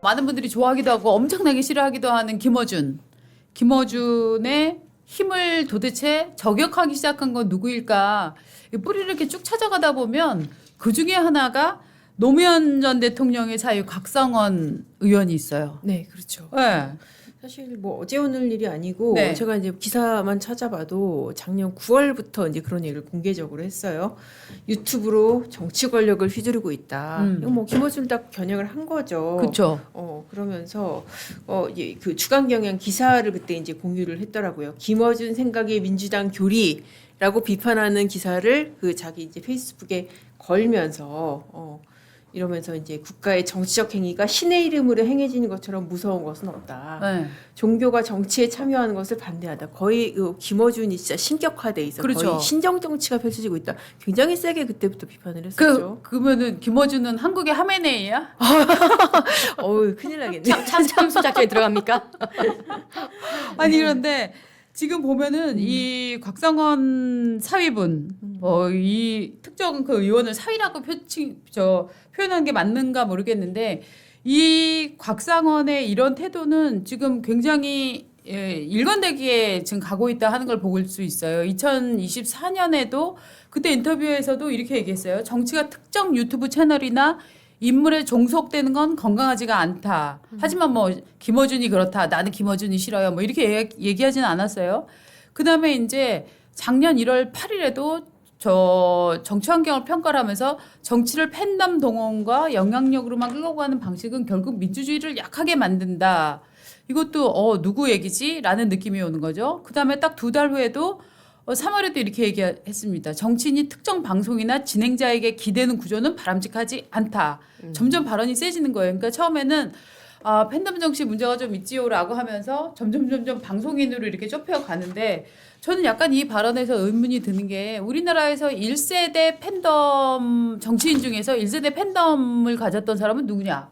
많은 분들이 좋아하기도 하고 엄청나게 싫어하기도 하는 김어준. 김어준의 힘을 도대체 저격하기 시작한 건 누구일까? 이 뿌리를 이렇게 쭉 찾아가다 보면 그 중에 하나가 노무현 전 대통령의 사위 곽상원 의원이 있어요. 네, 그렇죠. 네. 사실 뭐 어제 오늘 일이 아니고 네. 제가 이제 기사만 찾아봐도 작년 9월부터 이제 그런 얘기를 공개적으로 했어요. 유튜브로 정치 권력을 휘두르고 있다. 이거 뭐 김어준 딱 겨냥을 한 거죠. 그렇죠. 그러면서 이제 그 주간 경향 기사를 그때 이제 공유를 했더라고요. 김어준 생각의 민주당 교리라고 비판하는 기사를 그 자기 이제 페이스북에 걸면서 이러면서 이제 국가의 정치적 행위가 신의 이름으로 행해지는 것처럼 무서운 것은 없다. 네. 종교가 정치에 참여하는 것을 반대하다. 거의 김어준이 진짜 신격화돼 있어. 그렇죠. 거의 신정 정치가 펼쳐지고 있다. 굉장히 세게 그때부터 비판을 했었죠. 그러면은 김어준은 한국의 하메네이야? 어우 큰일 나겠네. 참수 작전에 들어갑니까? 아니 그런데 지금 보면은 이 곽상원 사위분 이 특정 그 의원을 사위라고 표현한 게 맞는가 모르겠는데 이 곽상원의 이런 태도는 지금 굉장히 일관되게 지금 가고 있다 하는 걸 볼 수 있어요. 2024년에도 그때 인터뷰에서도 이렇게 얘기했어요. 정치가 특정 유튜브 채널이나 인물에 종속되는 건 건강하지가 않다. 하지만 뭐 김어준이 그렇다. 나는 김어준이 싫어요. 뭐 이렇게 얘기하지는 않았어요. 그다음에 이제 작년 1월 8일에도 저 정치 환경을 평가를 하면서 정치를 팬덤 동원과 영향력으로만 끌고 가는 방식은 결국 민주주의를 약하게 만든다. 이것도 누구 얘기지? 라는 느낌이 오는 거죠. 그다음에 딱 2달 후에도 3월에도 이렇게 얘기했습니다. 정치인이 특정 방송이나 진행자에게 기대는 구조는 바람직하지 않다. 점점 발언이 세지는 거예요. 그러니까 처음에는 팬덤 정치 문제가 좀 있지요라고 하면서 점점 방송인으로 이렇게 좁혀 가는데 저는 약간 이 발언에서 의문이 드는 게 우리나라에서 1세대 팬덤 정치인 중에서 1세대 팬덤을 가졌던 사람은 누구냐?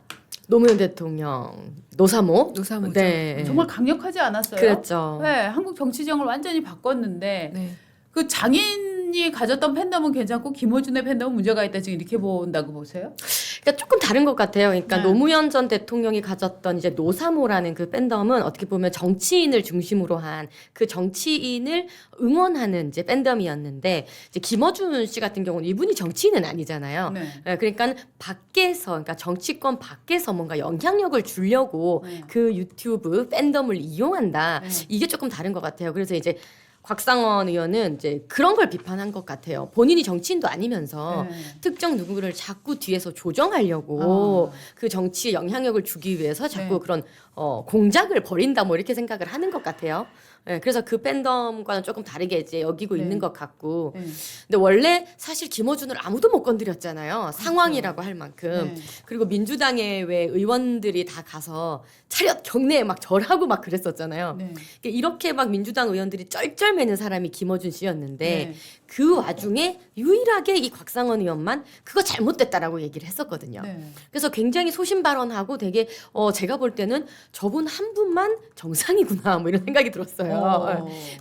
노무현 대통령, 노사모. 노사모죠. 네. 정말 강력하지 않았어요. 그랬죠. 네, 한국 정치정을 완전히 바꿨는데 네. 그 장인이 가졌던 팬덤은 괜찮고 김어준의 팬덤은 문제가 있다 지금 이렇게 본다고 보세요? 그러니까 조금 다른 것 같아요. 그러니까 네. 노무현 전 대통령이 가졌던 이제 노사모라는 그 팬덤은 어떻게 보면 정치인을 중심으로 한 그 정치인을 응원하는 이제 팬덤이었는데 이제 김어준 씨 같은 경우는 이분이 정치인은 아니잖아요. 네. 그러니까 밖에서 그러니까 정치권 밖에서 뭔가 영향력을 주려고 네. 그 유튜브 팬덤을 이용한다. 네. 이게 조금 다른 것 같아요. 그래서 이제 곽상원 의원은 이제 그런 걸 비판한 것 같아요. 본인이 정치인도 아니면서 네. 특정 누구를 자꾸 뒤에서 조정하려고 아. 그 정치에 영향력을 주기 위해서 자꾸 네. 그런 공작을 벌인다 뭐 이렇게 생각을 하는 것 같아요. 네, 그래서 그 팬덤과는 조금 다르게 이제 여기고 네. 있는 것 같고. 네. 근데 원래 사실 김어준을 아무도 못 건드렸잖아요. 상황이라고 할 만큼. 네. 그리고 민주당의 왜 의원들이 다 가서 차렷 경례에 막 절하고 막 그랬었잖아요. 네. 그러니까 이렇게 막 민주당 의원들이 쩔쩔매는 사람이 김어준 씨였는데 네. 그 와중에 유일하게 이 곽상원 의원만 그거 잘못됐다라고 얘기를 했었거든요. 네. 그래서 굉장히 소신 발언하고 되게 제가 볼 때는 저분 한 분만 정상이구나 뭐 이런 생각이 들었어요.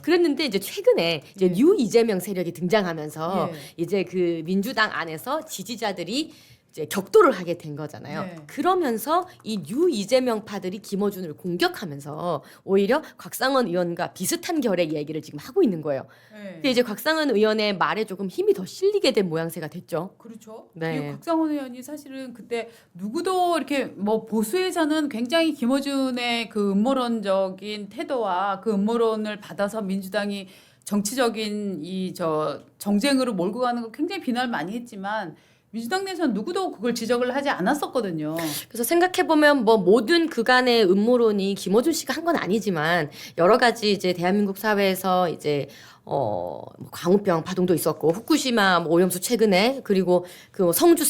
그랬는데 이제 최근에 이제 네. 뉴 이재명 세력이 등장하면서 네. 이제 그 민주당 안에서 지지자들이 이제 격돌을 하게 된 거잖아요. 네. 그러면서 이 뉴 이재명파들이 김어준을 공격하면서 오히려 곽상원 의원과 비슷한 결의 얘기를 지금 하고 있는 거예요. 네. 근데 이제 곽상원 의원의 말에 조금 힘이 더 실리게 된 모양새가 됐죠. 그렇죠. 네. 이 곽상원 의원이 사실은 그때 누구도 이렇게 뭐 보수에서는 굉장히 김어준의 그 음모론적인 태도와 그 음모론을 받아서 민주당이 정치적인 이 정쟁으로 몰고 가는 거 굉장히 비난을 많이 했지만 민주당 내에서는 누구도 그걸 지적을 하지 않았었거든요. 그래서 생각해 보면 뭐 모든 그간의 음모론이 김어준 씨가 한 건 아니지만 여러 가지 이제 대한민국 사회에서 이제 뭐 광우병 파동도 있었고 후쿠시마 뭐 오염수 최근에 그리고 그 성주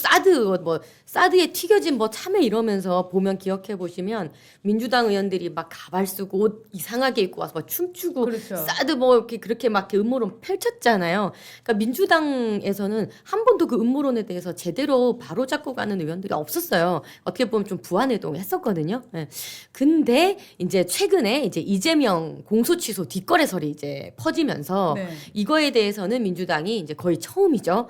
사드에 튀겨진 뭐 참외 이러면서 보면 기억해 보시면 민주당 의원들이 막 가발 쓰고 옷 이상하게 입고 와서 막 춤추고 그렇죠. 사드 뭐 이렇게 그렇게 막 이렇게 음모론 펼쳤잖아요. 그러니까 민주당에서는 한 번도 그 음모론에 대해서 제대로 바로잡고 가는 의원들이 없었어요. 어떻게 보면 좀 부안해동 했었거든요. 예. 근데 이제 최근에 이제 이재명 공소 취소 뒷거래설이 이제 퍼지면서 네. 이거에 대해서는 민주당이 이제 거의 처음이죠.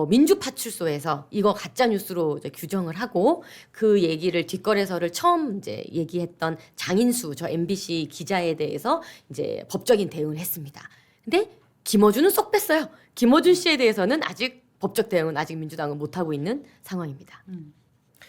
민주파출소에서 이거 가짜 뉴스로 이제 규정을 하고 그 얘기를 뒷거래서를 처음 이제 얘기했던 장인수 저 MBC 기자에 대해서 이제 법적인 대응을 했습니다. 근데 김어준은 쏙 뺐어요. 김어준 씨에 대해서는 아직 법적 대응은 아직 민주당은 못 하고 있는 상황입니다.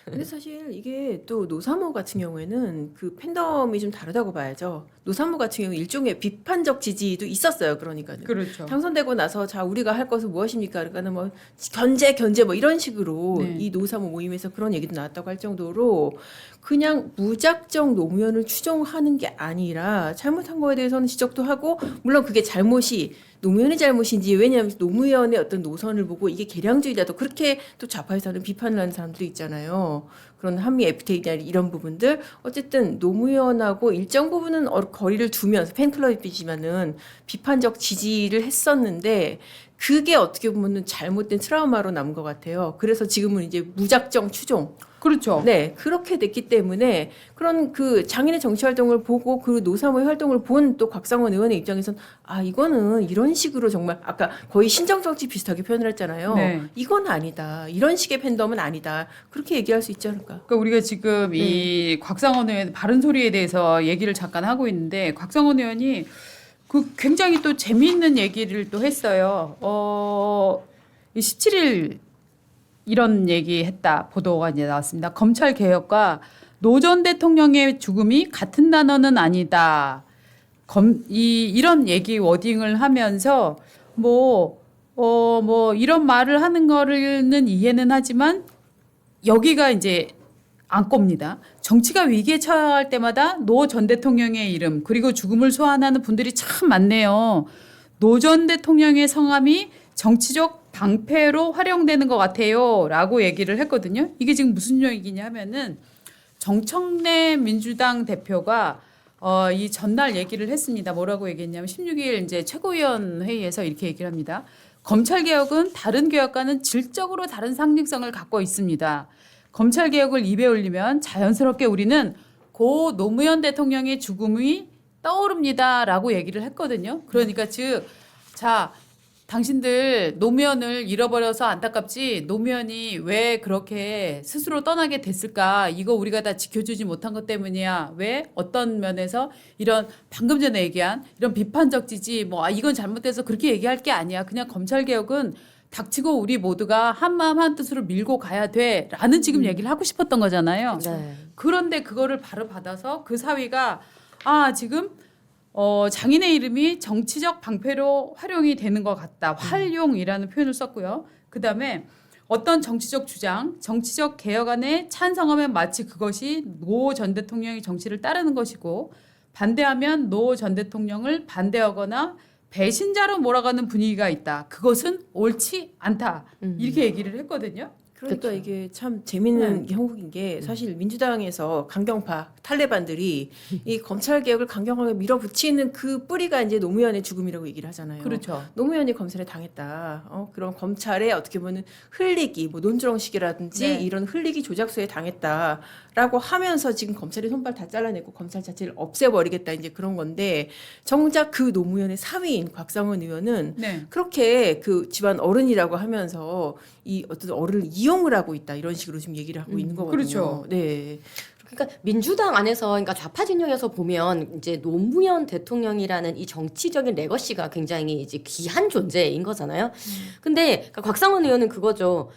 근데 사실 이게 또 노사모 같은 경우에는 그 팬덤이 좀 다르다고 봐야죠. 노사모 같은 경우 일종의 비판적 지지도 있었어요. 그러니까는. 그렇죠. 당선되고 나서 자 우리가 할 것은 무엇입니까? 그러니까는 뭐 견제 뭐 이런 식으로 네. 이 노사모 모임에서 그런 얘기도 나왔다고 할 정도로 그냥 무작정 노무현을 추종하는 게 아니라 잘못한 거에 대해서는 지적도 하고 물론 그게 잘못이 노무현의 잘못인지 왜냐하면 노무현의 어떤 노선을 보고 이게 개량주의다도 그렇게 또 좌파에서는 비판을 하는 사람들도 있잖아요. 그런 한미 FTA나 이런 부분들 어쨌든 노무현하고 일정 부분은 거리를 두면서 팬클럽이지만은 비판적 지지를 했었는데 그게 어떻게 보면은 잘못된 트라우마로 남은 것 같아요. 그래서 지금은 이제 무작정 추종. 그렇죠. 네, 그렇게 됐기 때문에 그런 그 장인의 정치 활동을 보고 그 노사모의 활동을 본 또 곽상원 의원의 입장에서는 아 이거는 이런 식으로 정말 아까 거의 신정 정치 비슷하게 표현을 했잖아요. 네. 이건 아니다. 이런 식의 팬덤은 아니다. 그렇게 얘기할 수 있지 않을까? 그러니까 우리가 지금 이 곽상원 의원 바른 소리에 대해서 얘기를 잠깐 하고 있는데 곽상원 의원이 그 굉장히 또 재미있는 얘기를 또 했어요. 이 17일 이런 얘기했다 보도가 이제 나왔습니다. 검찰 개혁과 노 전 대통령의 죽음이 같은 단어는 아니다. 이런 얘기 워딩을 하면서 뭐 이런 말을 하는 거는 이해는 하지만 여기가 이제 안꼽니다. 정치가 위기에 처할 때마다 노 전 대통령의 이름 그리고 죽음을 소환하는 분들이 참 많네요. 노 전 대통령의 성함이 정치적 방패로 활용되는 것 같아요. 라고 얘기를 했거든요. 이게 지금 무슨 얘기냐 하면은 정청래 민주당 대표가 이 전날 얘기를 했습니다. 뭐라고 얘기했냐면 16일 이제 최고위원 회의에서 이렇게 얘기를 합니다. 검찰 개혁은 다른 개혁과는 질적으로 다른 상징성을 갖고 있습니다. 검찰 개혁을 입에 올리면 자연스럽게 우리는 고 노무현 대통령의 죽음이 떠오릅니다라고 얘기를 했거든요. 그러니까 자 당신들 노무현을 잃어버려서 안타깝지 노무현이 왜 그렇게 스스로 떠나게 됐을까? 이거 우리가 다 지켜주지 못한 것 때문이야. 왜? 어떤 면에서 이런 방금 전에 얘기한 이런 비판적 지지 이건 잘못돼서 그렇게 얘기할 게 아니야. 그냥 검찰 개혁은 닥치고 우리 모두가 한마음 한뜻으로 밀고 가야 돼라는 지금 얘기를 하고 싶었던 거잖아요. 네. 그런데 그거를 바로 받아서 그 사위가 지금 장인의 이름이 정치적 방패로 활용이 되는 것 같다. 활용이라는 표현을 썼고요. 그다음에 어떤 정치적 주장, 정치적 개혁안에 찬성하면 마치 그것이 노 전 대통령의 정치를 따르는 것이고 반대하면 노 전 대통령을 반대하거나 배신자로 몰아가는 분위기가 있다. 그것은 옳지 않다. 이렇게 얘기를 했거든요. 그러니까 그쵸. 이게 참 재밌는 형국인 게 사실 민주당에서 강경파 탈레반들이 이 검찰 개혁을 강경하게 밀어붙이는 그 뿌리가 이제 노무현의 죽음이라고 얘기를 하잖아요. 그렇죠. 노무현이 검찰에 당했다. 그런 검찰에 어떻게 보면 흘리기, 논조롱식이라든지 네. 이런 흘리기 조작수에 당했다라고 하면서 지금 검찰이 손발 다 잘라내고 검찰 자체를 없애버리겠다 이제 그런 건데 정작 그 노무현의 사위인 곽상원 의원은 네. 그렇게 그 집안 어른이라고 하면서 이 어떤 어른을 이용을 하고 있다 이런 식으로 지금 얘기를 하고 있는 거거든요. 그렇죠. 네. 그러니까 민주당 안에서 그러니까 좌파 진영에서 보면 이제 노무현 대통령이라는 이 정치적인 레거시가 굉장히 이제 귀한 존재인 거잖아요. 근데 그러니까 곽상원 의원은 그거죠.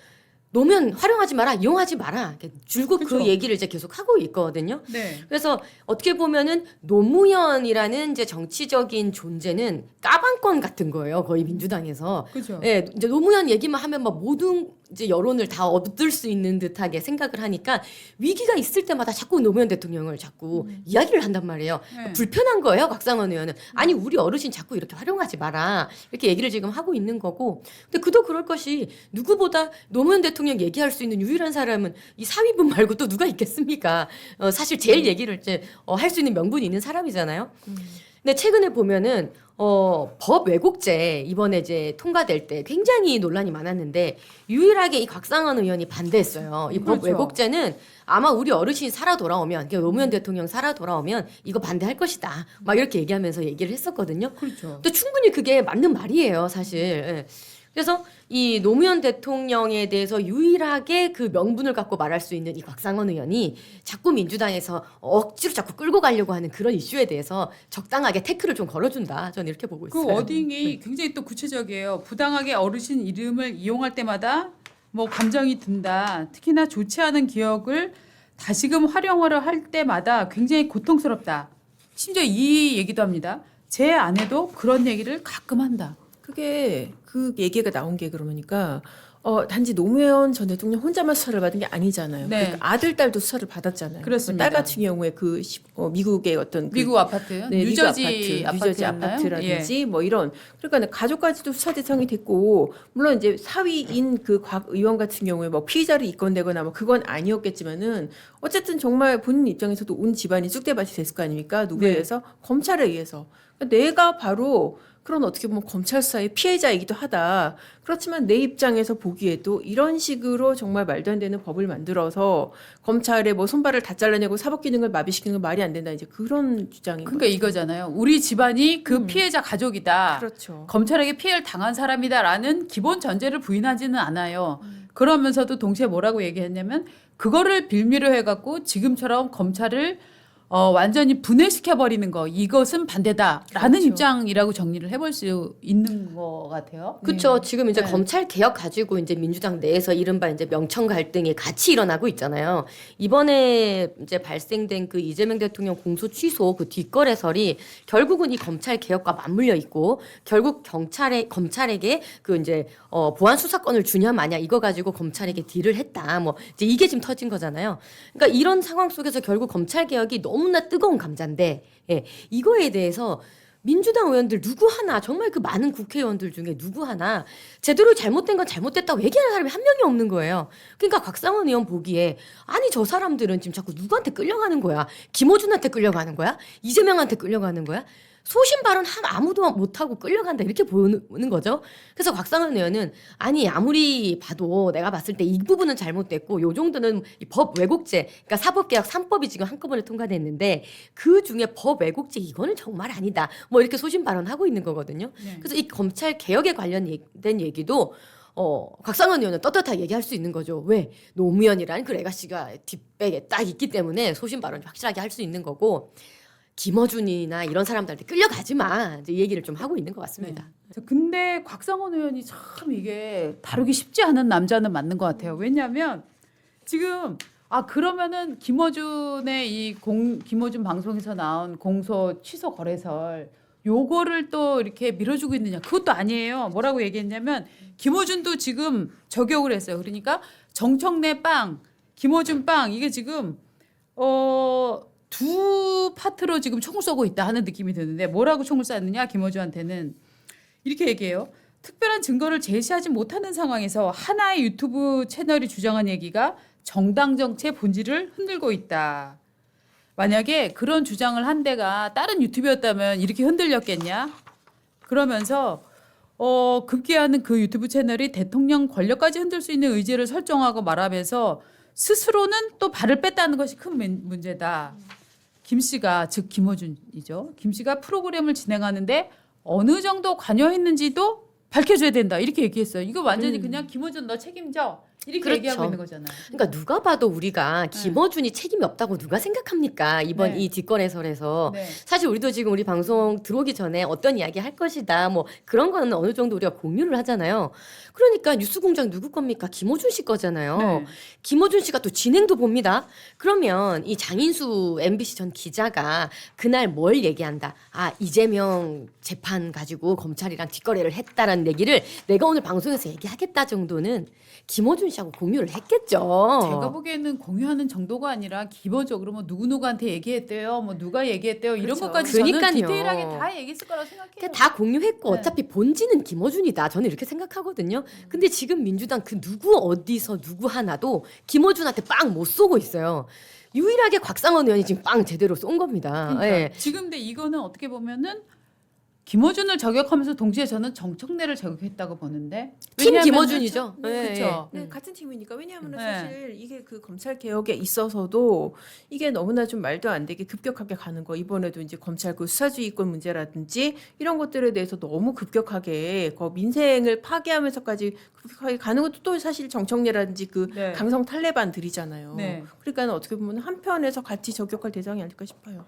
노무현 활용하지 마라, 이용하지 마라. 이렇게 줄곧 그쵸. 그 얘기를 이제 계속 하고 있거든요. 네. 그래서 어떻게 보면은 노무현이라는 이제 정치적인 존재는 까방권 같은 거예요. 거의 민주당에서. 그렇죠. 예, 이제 노무현 얘기만 하면 막 모든 이제 여론을 다 얻을 수 있는 듯하게 생각을 하니까 위기가 있을 때마다 자꾸 노무현 대통령을 자꾸 이야기를 한단 말이에요. 네. 불편한 거예요, 곽상원 의원은. 아니 우리 어르신 자꾸 이렇게 활용하지 마라. 이렇게 얘기를 지금 하고 있는 거고. 근데 그도 그럴 것이 누구보다 노무현 대통령 얘기할 수 있는 유일한 사람은 이 사위분 말고 또 누가 있겠습니까? 사실 제일 얘기를 이제 할 수 있는 명분이 있는 사람이잖아요. 근데 최근에 보면은 법 왜곡죄 이번에 이제 통과될 때 굉장히 논란이 많았는데 유일하게 이 곽상원 의원이 반대했어요. 이 법 그렇죠. 왜곡죄는 아마 우리 어르신이 살아 돌아오면 그러니까 노무현 대통령 살아 돌아오면 이거 반대할 것이다. 막 이렇게 얘기하면서 얘기를 했었거든요. 그렇죠. 근데 충분히 그게 맞는 말이에요, 사실. 예. 그래서 이 노무현 대통령에 대해서 유일하게 그 명분을 갖고 말할 수 있는 이 곽상원 의원이 자꾸 민주당에서 억지로 자꾸 끌고 가려고 하는 그런 이슈에 대해서 적당하게 태클을 좀 걸어준다. 저는 이렇게 보고 그 있어요. 워딩이 굉장히 또 구체적이에요. 부당하게 어르신 이름을 이용할 때마다 뭐 감정이 든다. 특히나 좋지 않은 기억을 다시금 활용을 할 때마다 굉장히 고통스럽다. 심지어 이 얘기도 합니다. 제 아내도 그런 얘기를 가끔 한다. 그게 그 얘기가 나온 게 그러니까 단지 노무현 전 대통령 혼자만 수사를 받은 게 아니잖아요. 네. 그러니까 아들 딸도 수사를 받았잖아요. 그렇습니다. 딸 같은 경우에 미국의 어떤 미국 아파트, 네, 뉴저지 뉴저지 아파트였나요? 아파트라든지 뭐 이런 그러니까 가족까지도 수사 대상이 됐고 물론 이제 사위인 그 곽 의원 같은 경우에 뭐 피의자를 입건되거나 뭐 그건 아니었겠지만은 어쨌든 정말 본인 입장에서도 온 집안이 쑥대밭이 됐을 거 아닙니까? 누구에 네. 의해서 검찰에 의해서 그러니까 내가 바로 그런 어떻게 보면 검찰 수사의 피해자이기도 하다. 그렇지만 내 입장에서 보기에도 이런 식으로 정말 말도 안 되는 법을 만들어서 검찰에 뭐 손발을 다 잘라내고 사법 기능을 마비시키는 건 말이 안 된다. 이제 그런 주장인 그러니까 이거잖아요. 우리 집안이 그 피해자 가족이다. 그렇죠. 검찰에게 피해를 당한 사람이다라는 기본 전제를 부인하지는 않아요. 그러면서도 동시에 뭐라고 얘기했냐면 그거를 빌미로 해갖고 지금처럼 검찰을 완전히 분해시켜 버리는 거 이것은 반대다라는 그렇죠. 입장이라고 정리를 해볼 수 있는 것 같아요. 그렇죠. 지금 이제 네. 검찰 개혁 가지고 이제 민주당 내에서 이른바 이제 명청 갈등이 같이 일어나고 있잖아요. 이번에 이제 발생된 그 이재명 대통령 공소 취소 그 뒷거래설이 결국은 이 검찰 개혁과 맞물려 있고 결국 검찰에게 그 이제 보안 수사권을 주냐 마냐 이거 가지고 검찰에게 딜을 했다. 뭐 이제 이게 지금 터진 거잖아요. 그러니까 이런 상황 속에서 결국 검찰 개혁이 너무나 뜨거운 감자인데 예, 이거에 대해서 민주당 의원들 누구 하나 정말 그 많은 국회의원들 중에 누구 하나 제대로 잘못된 건 잘못됐다고 얘기하는 사람이 한 명이 없는 거예요. 그러니까 곽상원 의원 보기에 아니 저 사람들은 지금 자꾸 누구한테 끌려가는 거야? 김어준한테 끌려가는 거야? 이재명한테 끌려가는 거야? 소신 발언 아무도 못하고 끌려간다 이렇게 보는 거죠. 그래서 곽상원 의원은 아니 아무리 봐도 내가 봤을 때 이 부분은 잘못됐고 요 정도는 이 법 왜곡죄 그러니까 사법개혁 3법이 지금 한꺼번에 통과됐는데 그 중에 법 왜곡죄 이거는 정말 아니다. 뭐 이렇게 소신 발언하고 있는 거거든요. 네. 그래서 이 검찰 개혁에 관련된 얘기도 곽상원 의원은 떳떳하게 얘기할 수 있는 거죠. 왜? 노무현이라는 그 레가시가 뒷백에 딱 있기 때문에 소신 발언 확실하게 할 수 있는 거고 김어준이나 이런 사람들한테 끌려가지 마. 이제 이 얘기를 좀 하고 있는 것 같습니다. 네. 근데 곽상원 의원이 참 이게 다루기 쉽지 않은 남자는 맞는 것 같아요. 왜냐하면 지금 그러면은 김어준의 김어준 방송에서 나온 공소 취소 거래설 요거를 또 이렇게 밀어주고 있느냐 그것도 아니에요. 뭐라고 얘기했냐면 김어준도 지금 저격을 했어요. 그러니까 정청래 빵, 김어준 빵 이게 지금 두 파트로 지금 총을 쏘고 있다 하는 느낌이 드는데 뭐라고 총을 쐈느냐 김어준한테는 이렇게 얘기해요. 특별한 증거를 제시하지 못하는 상황에서 하나의 유튜브 채널이 주장한 얘기가 정당 정치의 본질을 흔들고 있다. 만약에 그런 주장을 한 데가 다른 유튜브였다면 이렇게 흔들렸겠냐? 그러면서 급기야는 그 유튜브 채널이 대통령 권력까지 흔들 수 있는 의지를 설정하고 말하면서 스스로는 또 발을 뺐다는 것이 큰 문제다. 김 씨가 즉 김어준이죠. 김 씨가 프로그램을 진행하는데 어느 정도 관여했는지도 밝혀줘야 된다. 이렇게 얘기했어요. 이거 완전히 그냥 김어준 너 책임져. 이렇게 그렇죠. 얘기하고 있는 거잖아요. 그러니까 누가 봐도 우리가 김어준이 책임이 없다고 누가 생각합니까? 이번 네. 이 뒷거래설에서. 네. 사실 우리도 지금 우리 방송 들어오기 전에 어떤 이야기 할 것이다. 뭐 그런 거는 어느 정도 우리가 공유를 하잖아요. 그러니까 뉴스공장 누구 겁니까? 김어준 씨 거잖아요. 네. 김어준 씨가 또 진행도 봅니다. 그러면 이 장인수 MBC 전 기자가 그날 뭘 얘기한다. 이재명 재판 가지고 검찰이랑 뒷거래를 했다라는 얘기를 내가 오늘 방송에서 얘기하겠다 정도는 김어준 씨하고 공유를 했겠죠. 제가 보기에는 공유하는 정도가 아니라 기본적으로 뭐 누구누구한테 얘기했대요. 뭐 누가 얘기했대요. 이런 그렇죠. 것까지 저는 그러니까요. 디테일하게 다 얘기했을 거라고 생각해요. 그러니까 다 공유했고 네. 어차피 본질은 김어준이다. 저는 이렇게 생각하거든요. 근데 지금 민주당 그 누구 어디서 누구 하나도 김어준한테 빵 못 쏘고 있어요. 유일하게 곽상원 의원이 지금 빵 제대로 쏜 겁니다. 그러니까 예. 지금 근데 이거는 어떻게 보면은 김어준을 저격하면서 동시에 저는 정청래를 저격했다고 보는데 팀 왜냐하면은- 김어준이죠. 그렇죠. 네, 같은 팀이니까. 왜냐하면 네. 사실 이게 그 검찰 개혁에 있어서도 이게 너무나 좀 말도 안 되게 급격하게 가는 거. 이번에도 이제 검찰 그 수사주의권 문제라든지 이런 것들에 대해서 너무 급격하게 그 민생을 파괴하면서까지 급격하게 가는 것도 또 사실 정청래라든지 그 네. 강성 탈레반들이잖아요. 네. 그러니까 어떻게 보면 한편에서 같이 저격할 대상이 아닐까 싶어요.